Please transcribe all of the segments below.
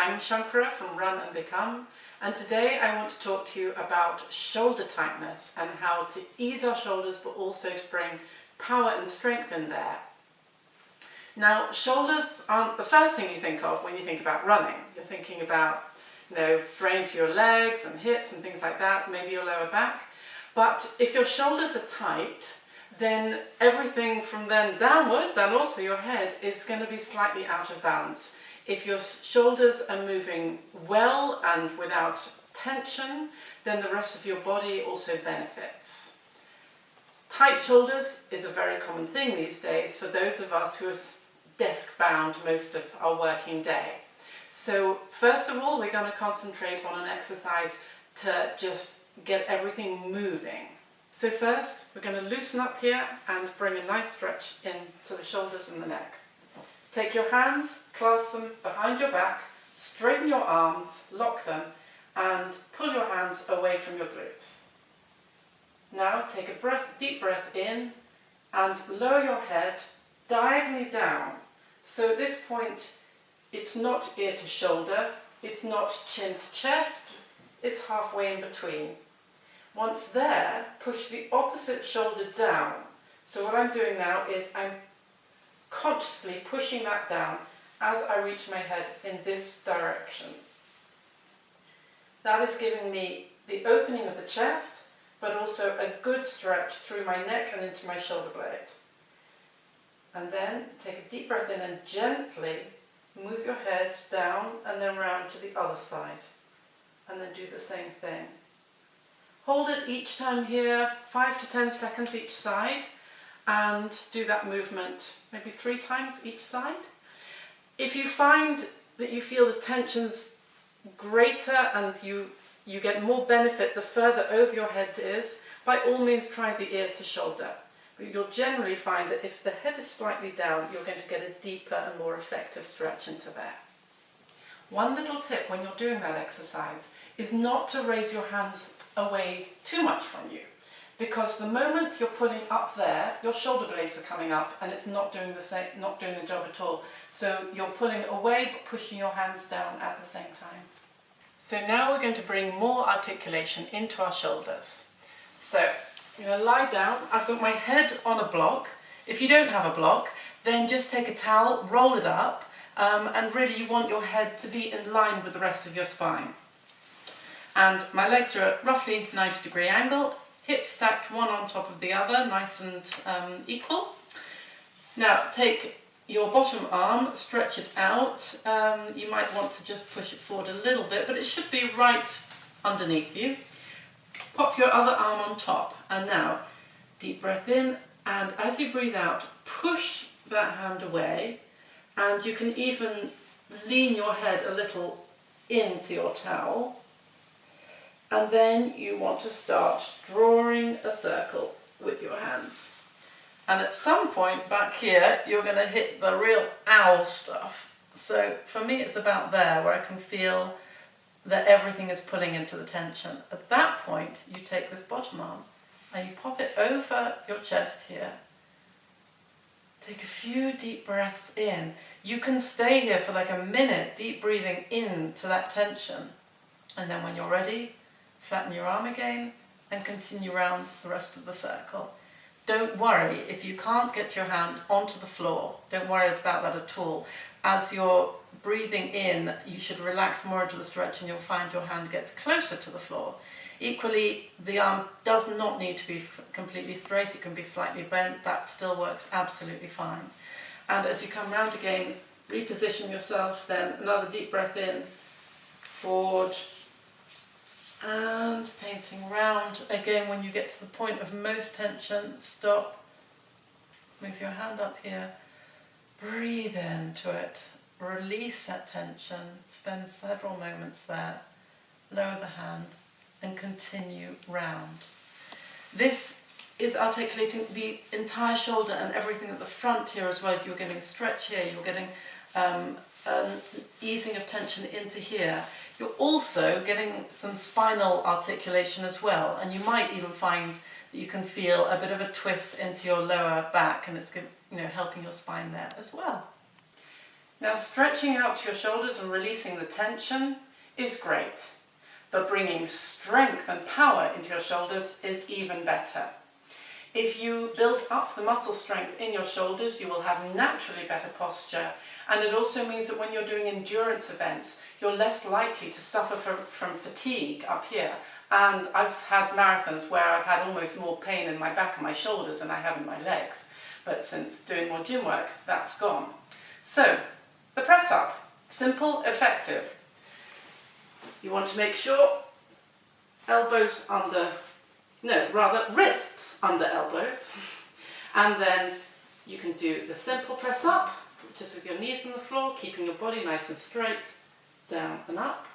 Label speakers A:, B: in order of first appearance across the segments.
A: I'm Shankara from Run and Become, and today I want to talk to you about shoulder tightness and how to ease our shoulders but also to bring power and strength in there. Now, shoulders aren't the first thing you think of when you think about running. You're thinking about, strain to your legs and hips and things like that, maybe your lower back. But if your shoulders are tight, then everything from then downwards and also your head is going to be slightly out of balance. If your shoulders are moving well and without tension, then the rest of your body also benefits. Tight shoulders is a very common thing these days for those of us who are desk bound most of our working day. So first of all, we're going to concentrate on an exercise to just get everything moving. So first, we're going to loosen up here and bring a nice stretch into the shoulders and the neck. Take your hands, clasp them behind your back, straighten your arms, lock them, and pull your hands away from your glutes. Now take a deep breath in and lower your head diagonally down. So at this point, it's not ear to shoulder, it's not chin to chest, it's halfway in between. Once there, push the opposite shoulder down. So what I'm doing now is I'm consciously pushing that down as I reach my head in this direction. That is giving me the opening of the chest, but also a good stretch through my neck and into my shoulder blade. And then take a deep breath in and gently move your head down and then round to the other side. And then do the same thing. Hold it each time here, 5 to 10 seconds each side, and do that movement maybe 3 times each side. If you find that you feel the tension's greater and you get more benefit the further over your head is, by all means try the ear to shoulder. But you'll generally find that if the head is slightly down, you're going to get a deeper and more effective stretch into there. One little tip when you're doing that exercise is not to raise your hands away too much from you, because the moment you're pulling up there, your shoulder blades are coming up and it's not doing the job at all. So you're pulling away but pushing your hands down at the same time. So now we're going to bring more articulation into our shoulders. So I'm going to lie down. I've got my head on a block. If you don't have a block, then just take a towel, roll it up, and really you want your head to be in line with the rest of your spine. And my legs are at roughly 90-degree angle, hips stacked one on top of the other, nice and equal. Now take your bottom arm, stretch it out. You might want to just push it forward a little bit, but it should be right underneath you. Pop your other arm on top, and now deep breath in, and as you breathe out, push that hand away, and you can even lean your head a little into your towel. And then you want to start drawing a circle with your hands. And at some point back here, you're going to hit the real ow stuff. So for me, it's about there where I can feel that everything is pulling into the tension. At that point, you take this bottom arm and you pop it over your chest here. Take a few deep breaths in. You can stay here for like a minute, deep breathing into that tension. And then when you're ready, flatten your arm again and continue around the rest of the circle. Don't worry if you can't get your hand onto the floor. Don't worry about that at all. As you're breathing in, you should relax more into the stretch and you'll find your hand gets closer to the floor. Equally, the arm does not need to be completely straight. It can be slightly bent. That still works absolutely fine. And as you come round again, reposition yourself, then another deep breath in, forward, and painting round. Again, when you get to the point of most tension, stop, move your hand up here, breathe into it, release that tension, spend several moments there, lower the hand, and continue round. This is articulating the entire shoulder and everything at the front here as well. You're getting a stretch here, you're getting an easing of tension into here. You're also getting some spinal articulation as well, and you might even find that you can feel a bit of a twist into your lower back, and it's helping your spine there as well. Now, stretching out to your shoulders and releasing the tension is great, but bringing strength and power into your shoulders is even better. If you build up the muscle strength in your shoulders, you will have naturally better posture, and it also means that when you're doing endurance events, you're less likely to suffer from fatigue up here. And I've had marathons where I've had almost more pain in my back and my shoulders than I have in my legs. But since doing more gym work, that's gone. So, the press up, simple, effective. You want to make sure wrists under elbows. And then you can do the simple press up, which is with your knees on the floor, keeping your body nice and straight, down and up.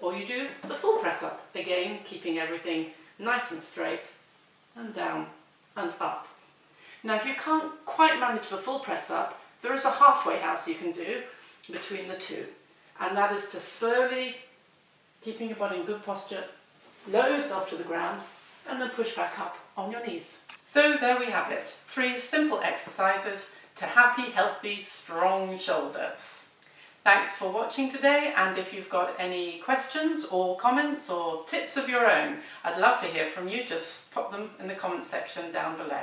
A: Or you do the full press up, again, keeping everything nice and straight, and down and up. Now, if you can't quite manage the full press up, there is a halfway house you can do between the two. And that is to slowly, keeping your body in good posture, lower yourself to the ground, and then push back up on your knees. So there we have it, 3 simple exercises to happy, healthy, strong shoulders. Thanks for watching today, and if you've got any questions or comments or tips of your own, I'd love to hear from you. Just pop them in the comments section down below.